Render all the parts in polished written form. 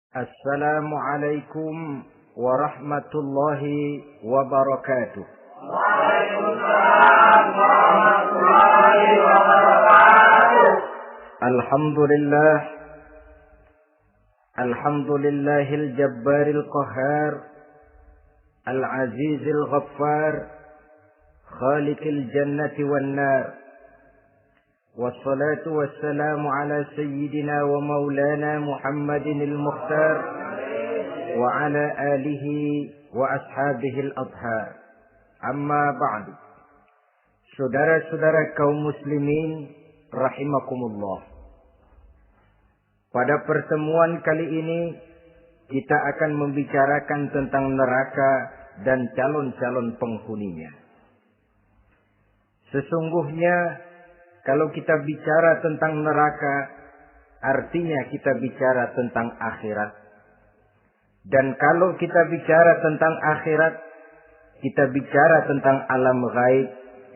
Assalamualaikum warahmatullahi wabarakatuh. Waalaikumsalam warahmatullahi wabarakatuh. Alhamdulillahil jabbaril qahhar, al-azizil ghaffar, khaliqil jannati wan nar. Wassalatu wassalamu ala sayyidina wa maulana Muhammadinil Mukhtar wa ala alihi wa ashabihil adhar. Amma ba'du. Saudara-saudara kaum muslimin rahimakumullah. Pada pertemuan kali ini kita akan membicarakan tentang neraka dan calon-calon penghuninya. Sesungguhnya kalau kita bicara tentang neraka, artinya kita bicara tentang akhirat. Dan kalau kita bicara tentang akhirat, kita bicara tentang alam gaib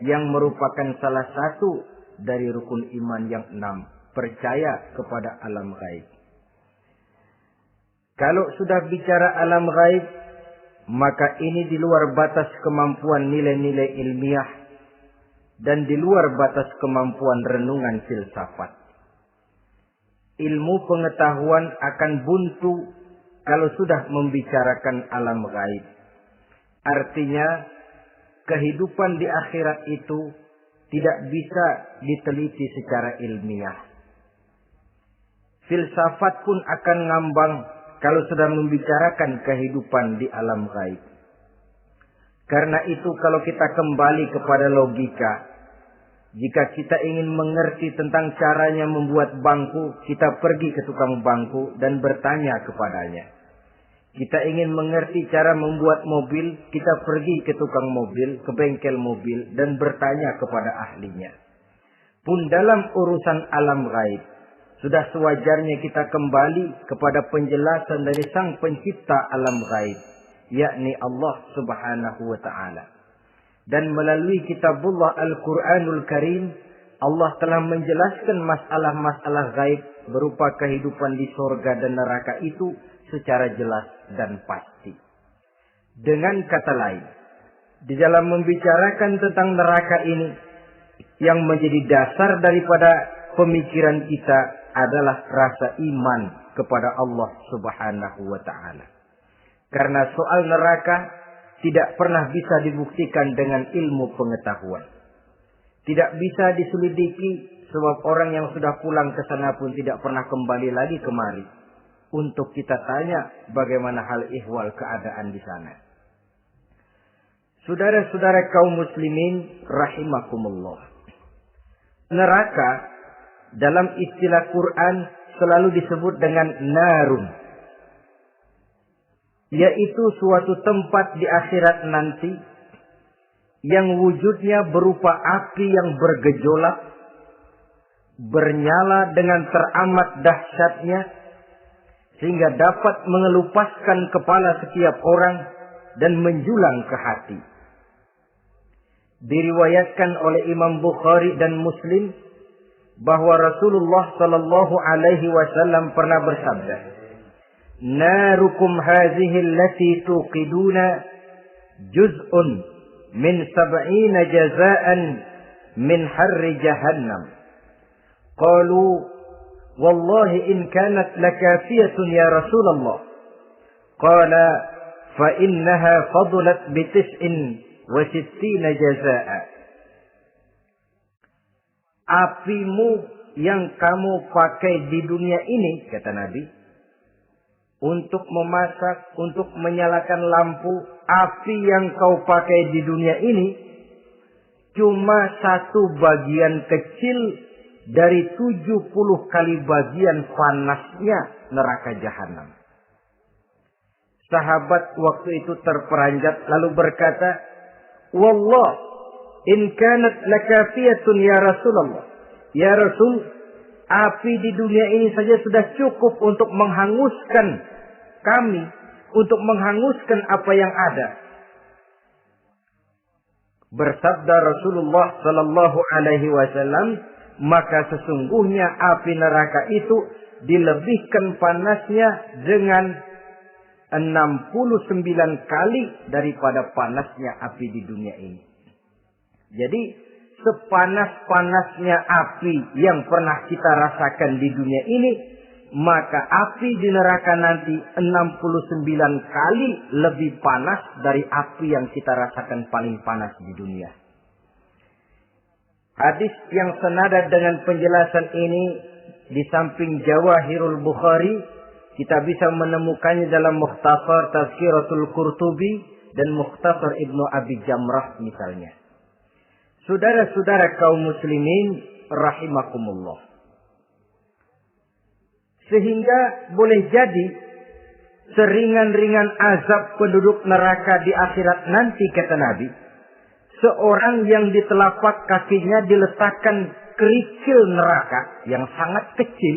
yang merupakan salah satu dari rukun iman yang 6, percaya kepada alam gaib. Kalau sudah bicara alam gaib, maka ini di luar batas kemampuan nilai-nilai ilmiah dan di luar batas kemampuan renungan filsafat. Ilmu pengetahuan akan buntu kalau sudah membicarakan alam gaib. Artinya, kehidupan di akhirat itu tidak bisa diteliti secara ilmiah. Filsafat pun akan ngambang kalau sudah membicarakan kehidupan di alam gaib. Karena itu kalau kita kembali kepada logika, jika kita ingin mengerti tentang caranya membuat bangku, kita pergi ke tukang bangku dan bertanya kepadanya. Kita ingin mengerti cara membuat mobil, kita pergi ke tukang mobil, ke bengkel mobil dan bertanya kepada ahlinya. Pun dalam urusan alam gaib, sudah sewajarnya kita kembali kepada penjelasan dari Sang Pencipta alam gaib, yakni Allah Subhanahu wa ta'ala. Dan melalui kitabullah Al-Quranul Karim, Allah telah menjelaskan masalah-masalah gaib berupa kehidupan di surga dan neraka itu secara jelas dan pasti. Dengan kata lain, di dalam membicarakan tentang neraka ini, yang menjadi dasar daripada pemikiran kita adalah rasa iman kepada Allah Subhanahu wa ta'ala. Karena soal neraka tidak pernah bisa dibuktikan dengan ilmu pengetahuan. Tidak bisa diselidiki sebab orang yang sudah pulang ke sana pun tidak pernah kembali lagi kemari untuk kita tanya bagaimana hal ihwal keadaan di sana. Saudara-saudara kaum muslimin rahimakumullah. Neraka dalam istilah Quran selalu disebut dengan narun, yaitu suatu tempat di akhirat nanti yang wujudnya berupa api yang bergejolak, bernyala dengan teramat dahsyatnya, sehingga dapat mengelupaskan kepala setiap orang dan menjulang ke hati. Diriwayatkan oleh Imam Bukhari dan Muslim bahwa Rasulullah sallallahu alaihi wasallam pernah bersabda, "Narukum hadhihi allati tuqiduna juz'un min 70 jazaan min harri jahannam." Qalu, "Wallahi in kanat lakafiyatun ya Rasulullah." Qala, "Fa innaha fadlat bi 69 jazaa." Apimu yang kamu pakai di dunia ini, kata Nabi, untuk memasak, untuk menyalakan lampu, api yang kau pakai di dunia ini cuma satu bagian kecil dari 70 kali bagian panasnya neraka jahanam. Sahabat waktu itu terperanjat lalu berkata, "Wallah, in kanat lakafiyatun ya Rasulullah." Ya Rasul, api di dunia ini saja sudah cukup untuk menghanguskan kami, untuk menghanguskan apa yang ada. Bersabda Rasulullah sallallahu alaihi wasallam, maka sesungguhnya api neraka itu dilebihkan panasnya dengan 69 kali daripada panasnya api di dunia ini. Jadi sepanas-panasnya api yang pernah kita rasakan di dunia ini, maka api di neraka nanti 69 kali lebih panas dari api yang kita rasakan paling panas di dunia. Hadis yang senada dengan penjelasan ini di samping Jawahirul Bukhari, kita bisa menemukannya dalam Mukhtasar Tazkiratul Qurtubi dan Mukhtasar Ibnu Abi Jamrah misalnya. Saudara-saudara kaum muslimin rahimakumullah. Sehingga boleh jadi seringan-ringan azab penduduk neraka di akhirat nanti, kata Nabi, seorang yang di telapak kakinya diletakkan kerikil neraka yang sangat kecil,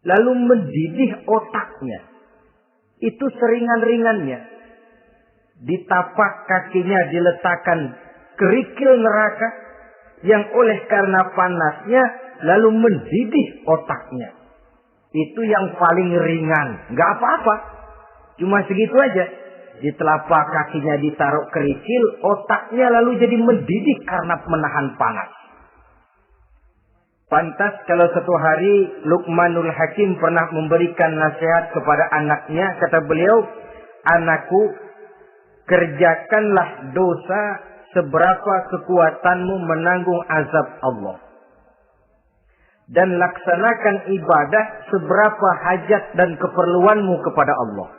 lalu mendidih otaknya. Itu seringan-ringannya. Di tapak kakinya diletakkan kerikil neraka yang oleh karena panasnya lalu mendidih otaknya. Itu yang paling ringan. Nggak apa-apa. Cuma segitu aja. Di telapak kakinya ditaruh kerikil, otaknya lalu jadi mendidih karena menahan panas. Pantas kalau satu hari Luqmanul Hakim pernah memberikan nasihat kepada anaknya. Kata beliau, anakku, kerjakanlah dosa seberapa kekuatanmu menanggung azab Allah. Dan laksanakan ibadah seberapa hajat dan keperluanmu kepada Allah.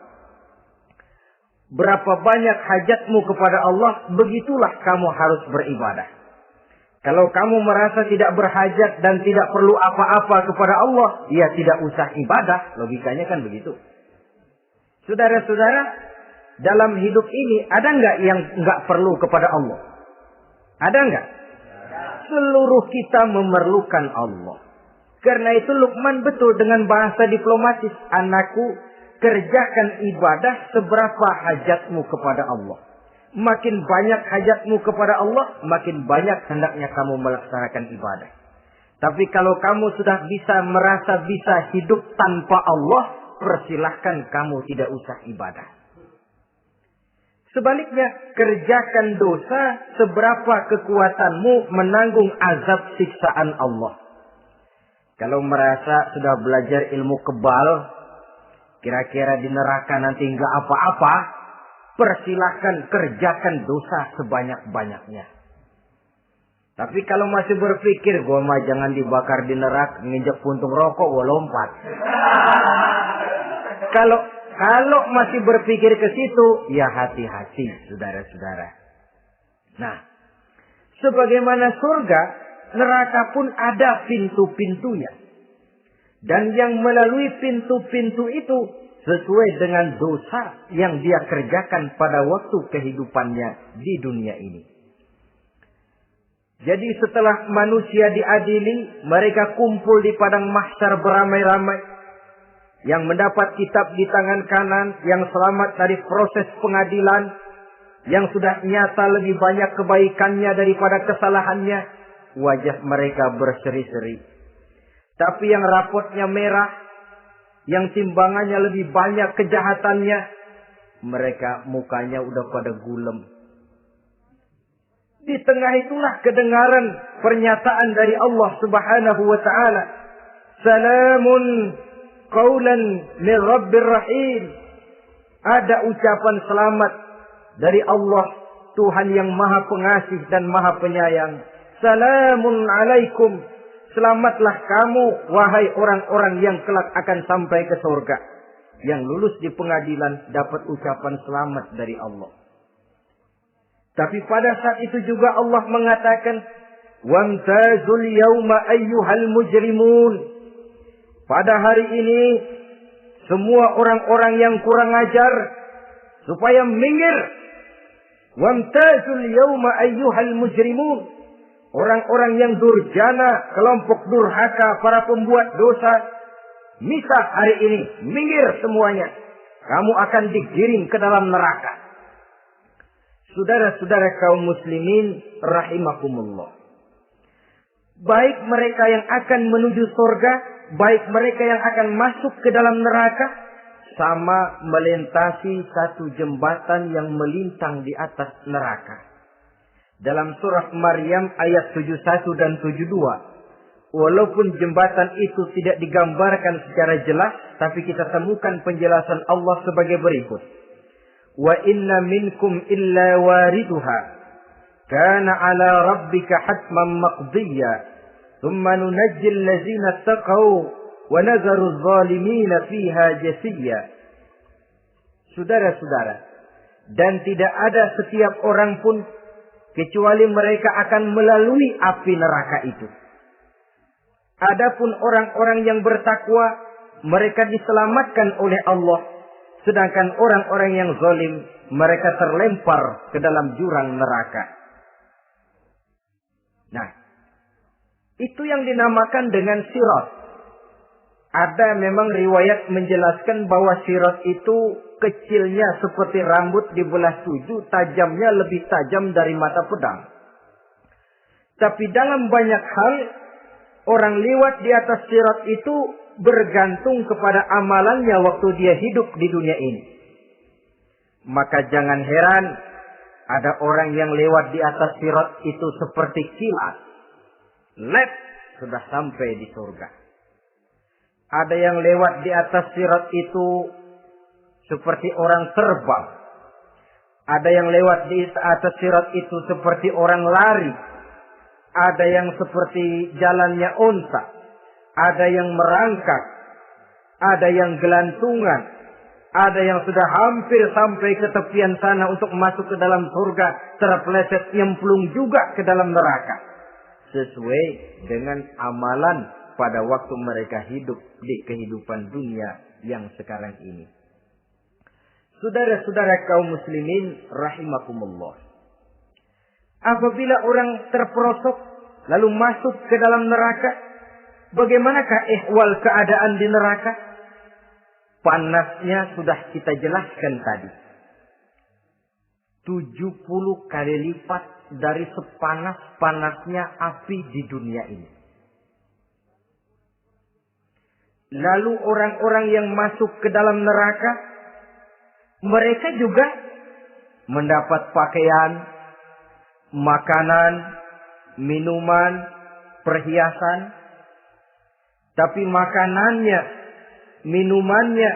Berapa banyak hajatmu kepada Allah, begitulah kamu harus beribadah. Kalau kamu merasa tidak berhajat dan tidak perlu apa-apa kepada Allah, ya tidak usah ibadah. Logikanya kan begitu. Saudara-saudara, dalam hidup ini ada nggak yang nggak perlu kepada Allah? Ada nggak? Seluruh kita memerlukan Allah. Karena itu Luqman betul dengan bahasa diplomatis. Anakku, kerjakan ibadah seberapa hajatmu kepada Allah. Makin banyak hajatmu kepada Allah, makin banyak hendaknya kamu melaksanakan ibadah. Tapi kalau kamu sudah merasa bisa hidup tanpa Allah, persilahkan kamu tidak usah ibadah. Sebaliknya, kerjakan dosa seberapa kekuatanmu menanggung azab siksaan Allah. Kalau merasa sudah belajar ilmu kebal, kira-kira di neraka nanti enggak apa-apa, persilahkan kerjakan dosa sebanyak-banyaknya. Tapi kalau masih berpikir, gua mah jangan dibakar di neraka, nginjek puntung rokok, gua lompat. Kalau masih berpikir ke situ, ya hati-hati, saudara-saudara. Nah, sebagaimana surga, neraka pun ada pintu-pintunya. Dan yang melalui pintu-pintu itu sesuai dengan dosa yang dia kerjakan pada waktu kehidupannya di dunia ini. Jadi setelah manusia diadili, mereka kumpul di padang mahsyar beramai-ramai. Yang mendapat kitab di tangan kanan, yang selamat dari proses pengadilan, yang sudah nyata lebih banyak kebaikannya daripada kesalahannya, wajah mereka berseri-seri. Tapi yang rapotnya merah, yang timbangannya lebih banyak kejahatannya, mereka mukanya udah pada gulem. Di tengah itulah kedengaran pernyataan dari Allah Subhanahu wa taala. Salamun qaulan min Rabbir Rahim. Ada ucapan selamat dari Allah, Tuhan yang Maha Pengasih dan Maha Penyayang. Salamun alaikum. Selamatlah kamu, wahai orang-orang yang kelak akan sampai ke surga. Yang lulus di pengadilan dapat ucapan selamat dari Allah. Tapi pada saat itu juga Allah mengatakan, wamtazul yawma ayyuhal mujrimun. Pada hari ini, semua orang-orang yang kurang ajar, supaya minggir. Wamtazul yawma ayyuhal mujrimun. Orang-orang yang durjana, kelompok durhaka, para pembuat dosa, misah hari ini, minggir semuanya. Kamu akan digiring ke dalam neraka. Saudara-saudara kaum muslimin rahimakumullah. baik mereka yang akan menuju surga, baik mereka yang akan masuk ke dalam neraka, sama melintasi satu jembatan yang melintang di atas neraka. Dalam surah Maryam ayat 71 dan 72, walaupun jembatan itu tidak digambarkan secara jelas, tapi kita temukan penjelasan Allah sebagai berikut. Wa inna minkum illa wariduha, kana ala rabbika hatman maqdiyya, thumma nunajjil ladzina taqaw wa nadharu adh-dhalimina fiha jasiyya. Saudara-saudara, dan tidak ada setiap orang pun kecuali mereka akan melalui api neraka itu. Adapun orang-orang yang bertakwa, mereka diselamatkan oleh Allah. Sedangkan orang-orang yang zalim, mereka terlempar ke dalam jurang neraka. Nah, itu yang dinamakan dengan sirat. Ada memang riwayat menjelaskan bahwa sirat itu kecilnya seperti rambut dibelah 7, tajamnya lebih tajam dari mata pedang. Tapi dalam banyak hal, orang lewat di atas sirat itu bergantung kepada amalannya waktu dia hidup di dunia ini. Maka jangan heran ada orang yang lewat di atas sirat itu seperti kilat. Lep, sudah sampai di surga. Ada yang lewat di atas sirat itu seperti orang terbang. Ada yang lewat di atas sirat itu seperti orang lari. Ada yang seperti jalannya unta. Ada yang merangkak. Ada yang gelantungan. Ada yang sudah hampir sampai ke tepian sana untuk masuk ke dalam surga. Terpeleset nyemplung juga ke dalam neraka. Sesuai dengan amalan pada waktu mereka hidup di kehidupan dunia yang sekarang ini. Saudara-saudara kaum muslimin rahimakumullah. Apabila orang terperosok lalu masuk ke dalam neraka, bagaimanakah ihwal keadaan di neraka? Panasnya sudah kita jelaskan tadi. 70 kali lipat dari sepanas-panasnya api di dunia ini. Lalu orang-orang yang masuk ke dalam neraka, mereka juga mendapat pakaian, makanan, minuman, perhiasan. Tapi makanannya, minumannya,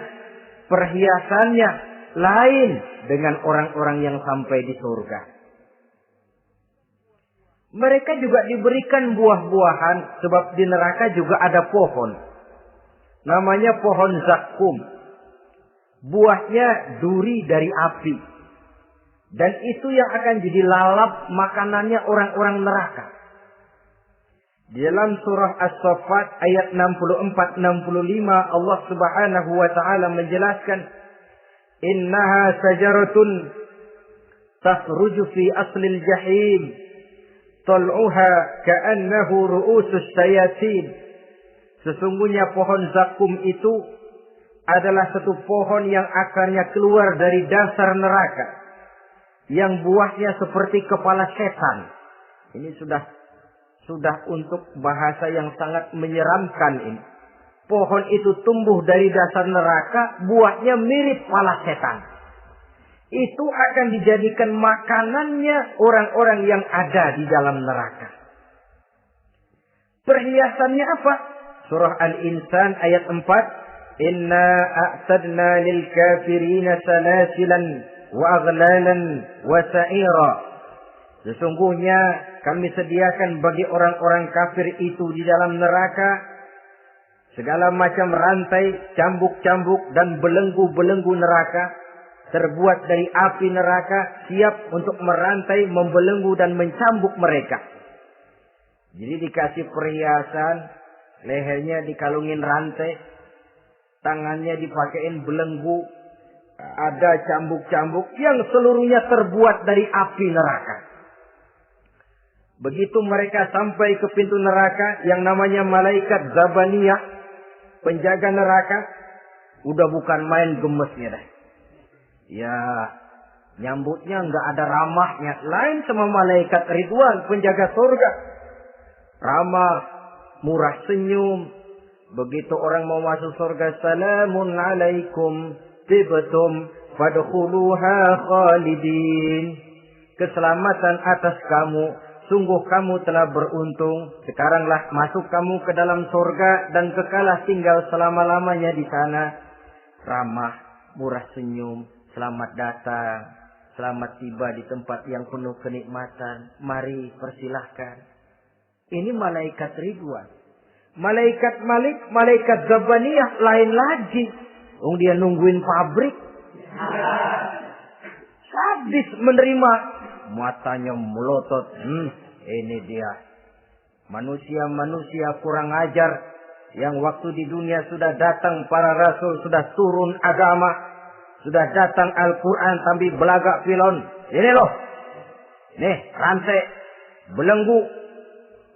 perhiasannya lain dengan orang-orang yang sampai di surga. Mereka juga diberikan buah-buahan, sebab di neraka juga ada pohon. Namanya pohon zakum. Buahnya duri dari api. Dan itu yang akan jadi lalap makanannya orang-orang neraka. Di dalam surah As-Saffat ayat 64-65 Allah Subhanahu wa taala menjelaskan, "Innaha sajaratun takhruju fi aslil jahim, tal'uha ka'annahu ru'usus sayatin." Sesungguhnya pohon zakum itu adalah satu pohon yang akarnya keluar dari dasar neraka, yang buahnya seperti kepala setan. Ini sudah untuk bahasa yang sangat menyeramkan ini. Pohon itu tumbuh dari dasar neraka, buahnya mirip kepala setan. Itu akan dijadikan makanannya orang-orang yang ada di dalam neraka. Perhiasannya apa? Surah Al-Insan ayat 4. Inna a'tadna lil kafirina salasilan wa aghlalan wa sa'ira. Sesungguhnya kami sediakan bagi orang-orang kafir itu di dalam neraka segala macam rantai, cambuk-cambuk dan belenggu-belenggu neraka terbuat dari api neraka, siap untuk merantai, membelenggu dan mencambuk mereka. Jadi dikasih perhiasan, lehernya dikalungin rantai, tangannya dipakein belenggu, ada cambuk-cambuk yang seluruhnya terbuat dari api neraka. Begitu mereka sampai ke pintu neraka yang namanya malaikat Zabaniyah, penjaga neraka, udah bukan main gemesnya dah. Ya, nyambutnya nggak ada ramahnya, lain sama malaikat Ridwan, penjaga surga. ramah, murah senyum. Begitu orang mau masuk surga, salamun alaikum tibtum fadkhuluha khalidin. Keselamatan atas kamu, sungguh kamu telah beruntung. Sekaranglah masuk kamu ke dalam surga dan kekalah tinggal selama-lamanya di sana. Ramah, murah senyum, selamat datang, selamat tiba di tempat yang penuh kenikmatan. Mari persilahkan. Ini malaikat Ridwan. Malaikat Malik, malaikat Zabaniyah lain lagi. Dia nungguin pabrik. Sadis menerima. Matanya melotot. Ini dia. Manusia-manusia kurang ajar. Yang waktu di dunia sudah datang para rasul. Sudah turun agama. Sudah datang Al-Quran. Tapi belagak pilon. Ini loh. Nih rantai. Belenggu.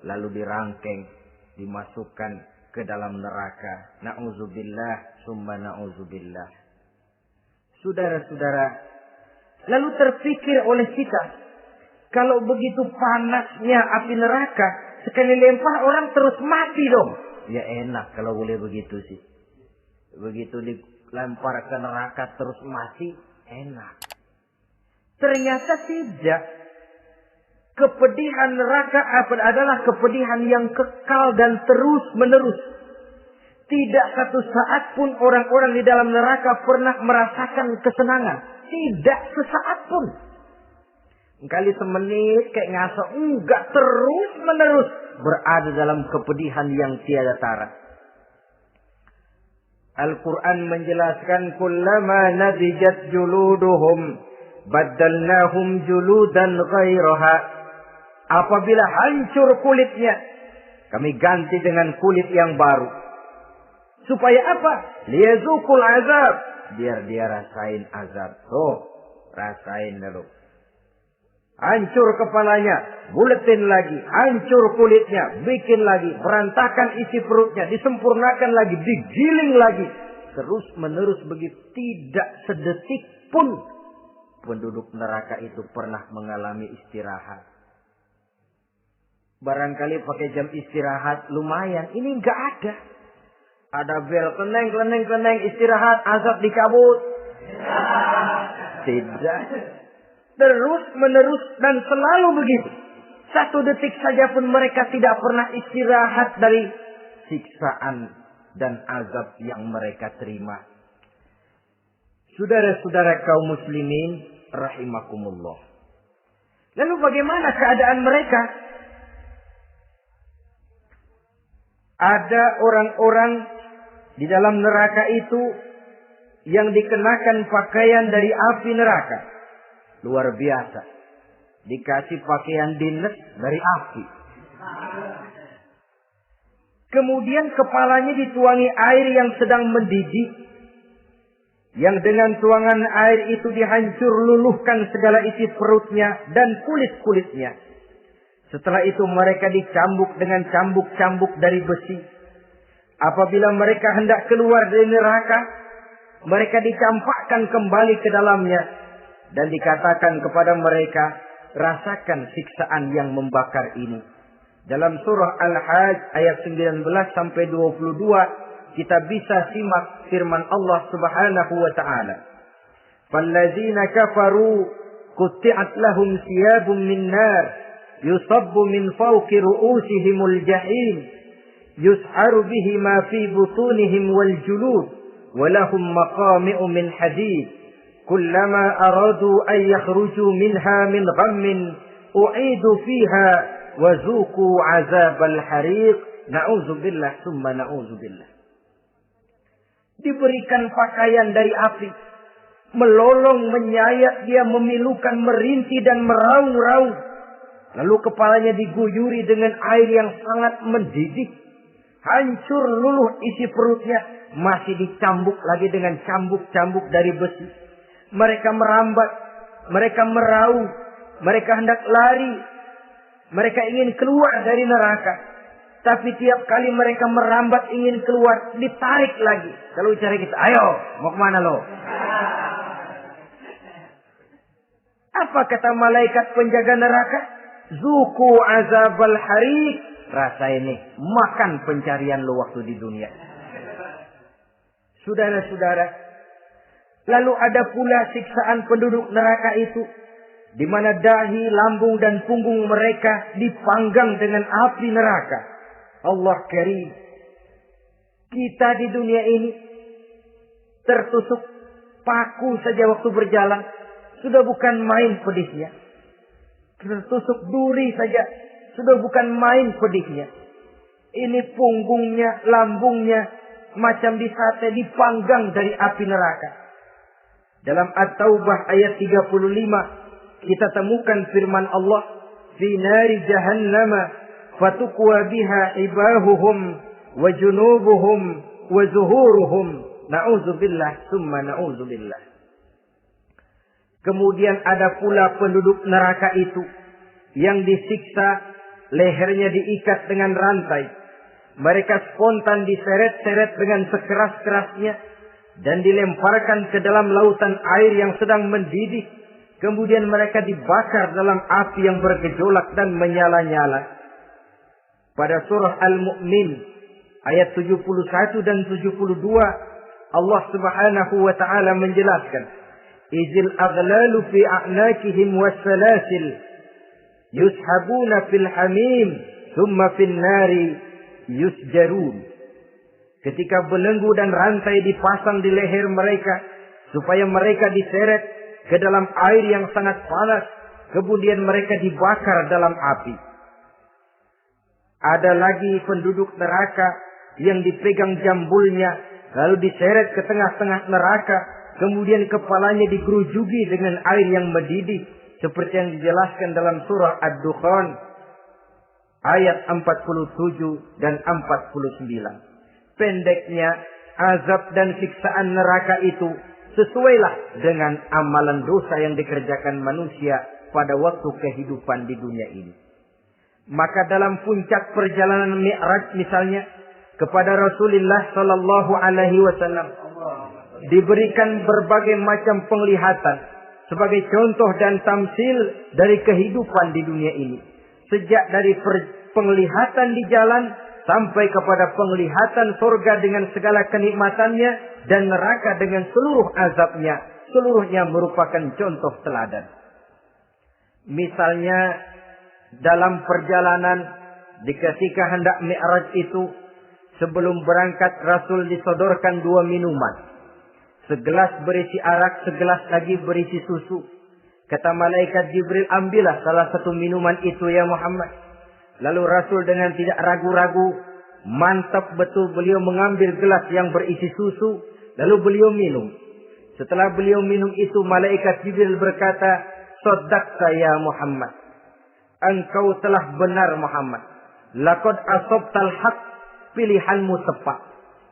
Lalu dirangkeng. Dimasukkan ke dalam neraka. Na'udzubillah. Summa na'udzubillah. Saudara-saudara. Lalu terpikir oleh kita. Kalau begitu panasnya api neraka. Sekali lempar orang terus mati dong. Ya enak kalau boleh begitu sih. Begitu dilempar ke neraka terus mati. Enak. Ternyata tidak. Kepedihan neraka adalah kepedihan yang kekal dan terus menerus. Tidak satu saat pun orang-orang di dalam neraka pernah merasakan kesenangan. Tidak sesaat pun. Kali semenit kayak ngaso. Enggak, terus menerus berada dalam kepedihan yang tiada tara. Al-Quran menjelaskan. Kullama nadijat juluduhum. Baddalnahum juludan ghairaha. Apabila hancur kulitnya, kami ganti dengan kulit yang baru. Supaya apa? Liyazukul azab. Biar dia rasain azab. Rasain dulu. Hancur kepalanya, buletin lagi. Hancur kulitnya, bikin lagi. Berantakan isi perutnya, disempurnakan lagi, digiling lagi. Terus menerus begitu. Tidak sedetik pun penduduk neraka itu pernah mengalami istirahat. Barangkali pakai jam istirahat lumayan. Ini enggak ada. Ada bel keneng istirahat, azab dicabut. Tidak. Terus menerus dan selalu begitu. Satu detik saja pun mereka tidak pernah istirahat dari siksaan dan azab yang mereka terima. Saudara-saudara kaum muslimin rahimakumullah. Lalu bagaimana keadaan mereka? Ada orang-orang di dalam neraka itu yang dikenakan pakaian dari api neraka. Luar biasa. Dikasih pakaian dinas dari api. Kemudian kepalanya dituangi air yang sedang mendidih. Yang dengan tuangan air itu dihancur luluhkan segala isi perutnya dan kulit-kulitnya. Setelah itu mereka dicambuk dengan cambuk-cambuk dari besi. Apabila mereka hendak keluar dari neraka, mereka dicampakkan kembali ke dalamnya. Dan dikatakan kepada mereka, rasakan siksaan yang membakar ini. Dalam surah Al-Hajj ayat 19 sampai 22, kita bisa simak firman Allah Subhanahu wa taala. Fallazina kafaru qutti'at lahum thiyabun min nar. يصب من فوق رؤوسهم الجحيم يسحر به ما في بطونهم والجلود ولهم مقامع من حديد كلما أرادوا أن يخرجوا منها من غم أعيدوا فيها وذوقوا عذاب الحريق نعوذ بالله ثم نعوذ بالله. Diberikan pakaian dari api, melolong, menyayat dia, memilukan, merintih dan meraung-raung. Lalu kepalanya diguyuri dengan air yang sangat mendidih. Hancur luluh isi perutnya. Masih dicambuk lagi dengan cambuk-cambuk dari besi. Mereka merambat. Mereka meraung. Mereka hendak lari. Mereka ingin keluar dari neraka. Tapi tiap kali mereka merambat ingin keluar, ditarik lagi. Kalau cari kita, ayo, mau kemana lo? Apa kata malaikat penjaga neraka? Zuku azabal hariq. rasain nih, makan pencarian lo waktu di dunia. Saudara-saudara, lalu ada pula siksaan penduduk neraka itu, di mana dahi, lambung dan punggung mereka dipanggang dengan api neraka. Allah karim. Kita di dunia ini tertusuk paku saja waktu berjalan sudah bukan main pedihnya. Tertusuk duri saja sudah bukan main pedihnya. Ini punggungnya, lambungnya macam disate, dipanggang dari api neraka. Dalam At-Taubah ayat 35 kita temukan firman Allah, "Fi nari jahannam fatukwa biha ibahuhum wa junubuhum wa zuhuruhum." Na'udzubillah summa na'udzubillah. Kemudian ada pula penduduk neraka itu yang disiksa, lehernya diikat dengan rantai. Mereka spontan diseret-seret dengan sekeras-kerasnya dan dilemparkan ke dalam lautan air yang sedang mendidih. Kemudian mereka dibakar dalam api yang bergejolak dan menyala-nyala. Pada surah Al-Mu'min ayat 71 dan 72 Allah Subhanahu wa taala menjelaskan, "Izil aghlalu fi a'nakihim wassalasil yushabuna fil hamim thumma fin nari yusjarun." Ketika belenggu dan rantai dipasang di leher mereka supaya mereka diseret ke dalam air yang sangat panas, kemudian mereka dibakar dalam api. Ada lagi penduduk neraka yang dipegang jambulnya lalu diseret ke tengah-tengah neraka, kemudian kepalanya digerujuki dengan air yang mendidih seperti yang dijelaskan dalam surah Ad-Dukhan ayat 47 dan 49. Pendeknya, azab dan siksaan neraka itu sesuailah dengan amalan dosa yang dikerjakan manusia pada waktu kehidupan di dunia ini. Maka dalam puncak perjalanan Mi'raj misalnya, kepada Rasulullah sallallahu alaihi wasallam diberikan berbagai macam penglihatan sebagai contoh dan tamsil dari kehidupan di dunia ini. Sejak dari penglihatan di jalan sampai kepada penglihatan surga dengan segala kenikmatannya dan neraka dengan seluruh azabnya, seluruhnya merupakan contoh teladan. Misalnya dalam perjalanan ketika hendak Mi'raj itu, sebelum berangkat Rasul disodorkan 2 minuman. Segelas berisi arak, segelas lagi berisi susu. Kata malaikat Jibril, "Ambillah salah satu minuman itu ya Muhammad." Lalu Rasul dengan tidak ragu-ragu, mantap betul beliau mengambil gelas yang berisi susu, lalu beliau minum. Setelah beliau minum itu, malaikat Jibril berkata, "Shaddaqta ya Muhammad." Engkau telah benar Muhammad. Laqad asabtal haqq, pilihanmu tepat.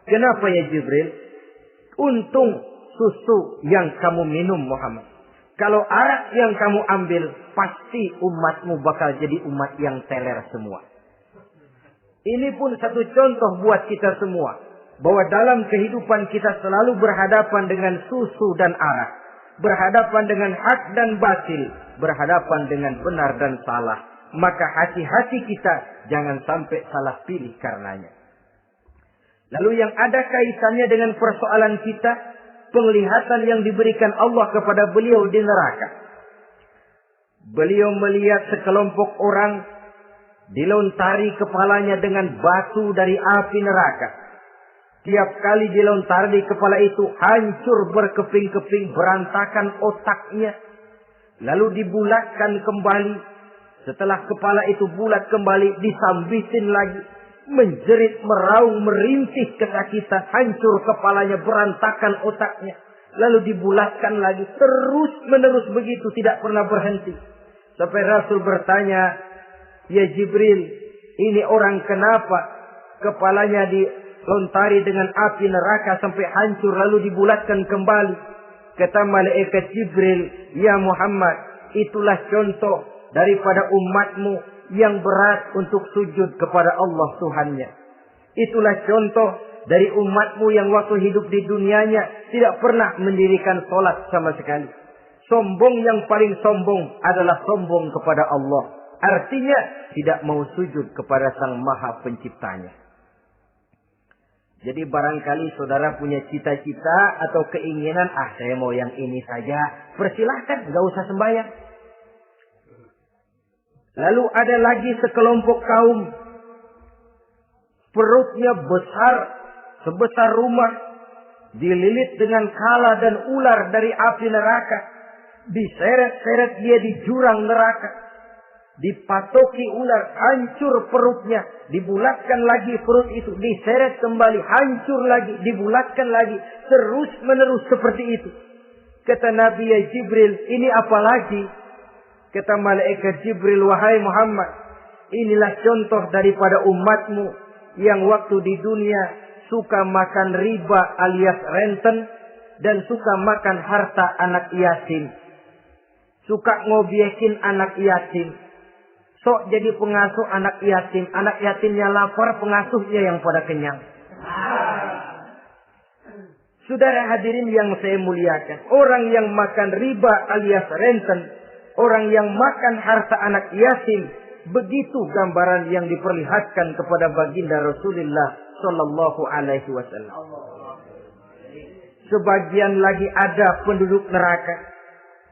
Kenapa ya Jibril? Untung susu yang kamu minum Muhammad. Kalau arak yang kamu ambil, pasti umatmu bakal jadi umat yang teler semua. Ini pun satu contoh buat kita semua, bahwa dalam kehidupan kita selalu berhadapan dengan susu dan arak, berhadapan dengan hak dan batil, berhadapan dengan benar dan salah. Maka hati-hati kita jangan sampai salah pilih karenanya. Lalu yang ada kaitannya dengan persoalan kita, penglihatan yang diberikan Allah kepada beliau di neraka. Beliau melihat sekelompok orang dilontari kepalanya dengan batu dari api neraka. Tiap kali dilontari kepala itu hancur berkeping-keping, berantakan otaknya. Lalu dibulatkan kembali. Setelah kepala itu bulat kembali, disambitin lagi. Menjerit, meraung, merintih kesakitan, hancur kepalanya, berantakan otaknya. Lalu dibulatkan lagi, terus menerus begitu, tidak pernah berhenti. Sampai Rasul bertanya, "Ya Jibril, ini orang kenapa kepalanya dilontari dengan api neraka sampai hancur lalu dibulatkan kembali?" Kata malaikat Jibril, "Ya Muhammad, itulah contoh daripada umatmu yang berat untuk sujud kepada Allah Tuhannya. Itulah contoh dari umatmu yang waktu hidup di dunianya tidak pernah mendirikan sholat sama sekali. Sombong yang paling sombong adalah sombong kepada Allah. Artinya tidak mau sujud kepada Sang Maha Penciptanya. Jadi barangkali saudara punya cita-cita atau keinginan, saya mau yang ini saja. Persilahkan, gak usah sembahyang. Lalu ada lagi sekelompok kaum. Perutnya besar, sebesar rumah. Dililit dengan kala dan ular dari api neraka. Diseret-seret dia di jurang neraka. Dipatoki ular, hancur perutnya. Dibulatkan lagi perut itu. Diseret kembali, hancur lagi. Dibulatkan lagi. Terus menerus seperti itu. Kata Nabi ya Jibril, ini apa lagi? Kata malaikat Jibril, wahai Muhammad, inilah contoh daripada umatmu yang waktu di dunia suka makan riba alias renten dan suka makan harta anak yatim. Suka ngobyekin anak yatim. Sok jadi pengasuh anak yatim. Anak yatimnya lapar, pengasuhnya yang pada kenyang. Saudara hadirin yang saya muliakan. Orang yang makan riba alias renten. Orang yang makan harta anak yatim. Begitu gambaran yang diperlihatkan kepada baginda Rasulullah Sallallahu Alaihi Wasallam. Sebagian lagi ada penduduk neraka.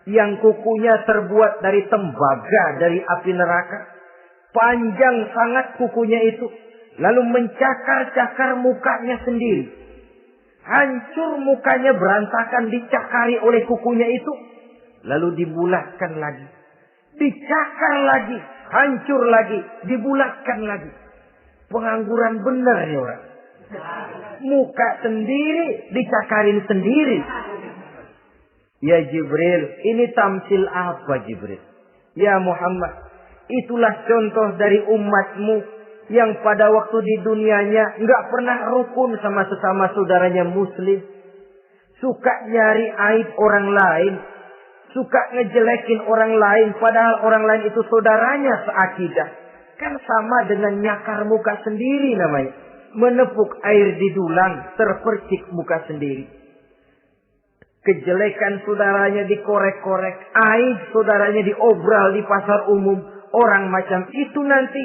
Yang kukunya terbuat dari tembaga dari api neraka. Panjang sangat kukunya itu. Lalu mencakar-cakar mukanya sendiri. Hancur mukanya berantakan dicakari oleh kukunya itu. Lalu dibulatkan lagi. Dicakar lagi. Hancur lagi. Dibulatkan lagi. Pengangguran benar ya orang. Muka sendiri dicakarin sendiri. Ya Jibril, ini tamsil apa Jibril? Ya Muhammad, itulah contoh dari umatmu yang pada waktu di dunianya nggak pernah rukun sama sesama saudaranya muslim. Suka nyari aib orang lain. Suka ngejelekin orang lain. Padahal orang lain itu saudaranya seakidah. Kan sama dengan nyakar muka sendiri namanya. Menepuk air di dulang, terpercik muka sendiri. Kejelekan saudaranya dikorek-korek. Aib saudaranya diobral di pasar umum. Orang macam itu nanti.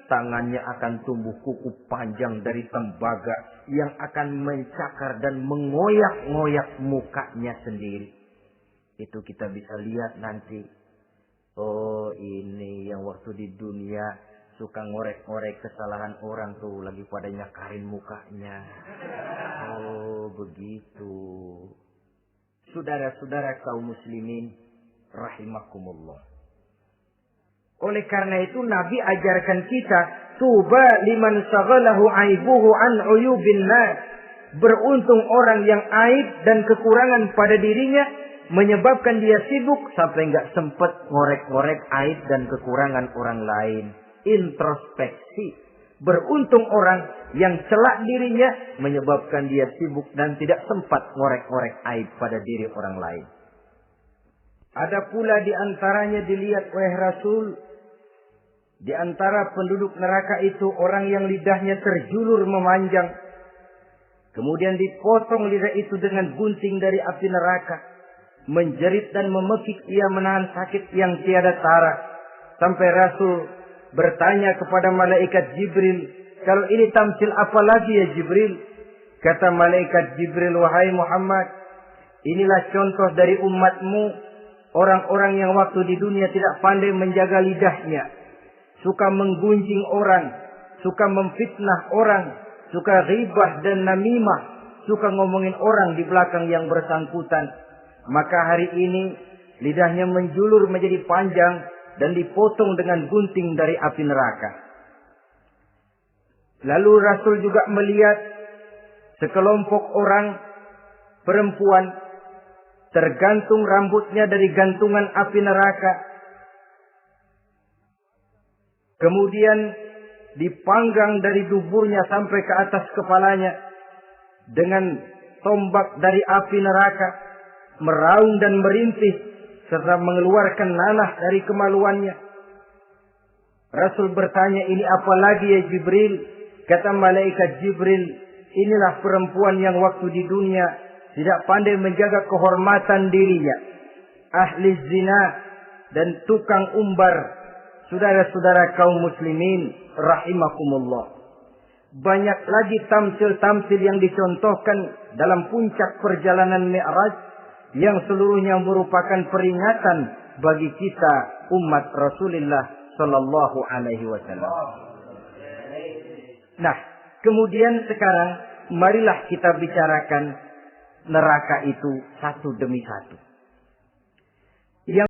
Tangannya akan tumbuh kuku panjang dari tembaga. Yang akan mencakar dan mengoyak-ngoyak mukanya sendiri. Itu kita bisa lihat nanti. Oh ini yang waktu di dunia suka ngorek-ngorek kesalahan orang tuh. Lagi pada nyakarin mukanya. Oh begitu. Saudara-saudara kaum muslimin rahimakumullah. Oleh karena itu Nabi ajarkan kita, tuba liman saghalahu aibuhu an uyubin nas. Beruntung orang yang aib dan kekurangan pada dirinya menyebabkan dia sibuk sampai enggak sempat ngorek-ngorek aib dan kekurangan orang lain. Introspeksi. Beruntung orang yang celak dirinya menyebabkan dia sibuk dan tidak sempat ngorek-ngorek aib pada diri orang lain. Ada pula di antaranya dilihat oleh Rasul. Di antara penduduk neraka itu orang yang lidahnya terjulur memanjang. Kemudian dipotong lidah itu dengan gunting dari api neraka. Menjerit dan memekik ia menahan sakit yang tiada tara. Sampai Rasul bertanya kepada malaikat Jibril, kalau ini tamsil apa lagi ya Jibril? Kata malaikat Jibril, wahai Muhammad, inilah contoh dari umatmu, orang-orang yang waktu di dunia tidak pandai menjaga lidahnya, suka menggunjing orang, suka memfitnah orang, suka ghibah dan namimah, suka ngomongin orang di belakang yang bersangkutan. Maka hari ini lidahnya menjulur menjadi panjang dan dipotong dengan gunting dari api neraka. Lalu Rasul juga melihat sekelompok orang perempuan tergantung rambutnya dari gantungan api neraka. Kemudian dipanggang dari duburnya sampai ke atas kepalanya dengan tombak dari api neraka, meraung dan merintih serta mengeluarkan nanah dari kemaluannya. Rasul bertanya, ini apa lagi ya Jibril? Kata malaikat Jibril, inilah perempuan yang waktu di dunia tidak pandai menjaga kehormatan dirinya. Ahli zina dan tukang umbar saudara-saudara kaum muslimin rahimakumullah, banyak lagi tamsil-tamsil yang dicontohkan dalam puncak perjalanan Mi'raj yang seluruhnya merupakan peringatan bagi kita umat Rasulullah sallallahu alaihi wasallam. Nah, kemudian sekarang marilah kita bicarakan neraka itu satu demi satu.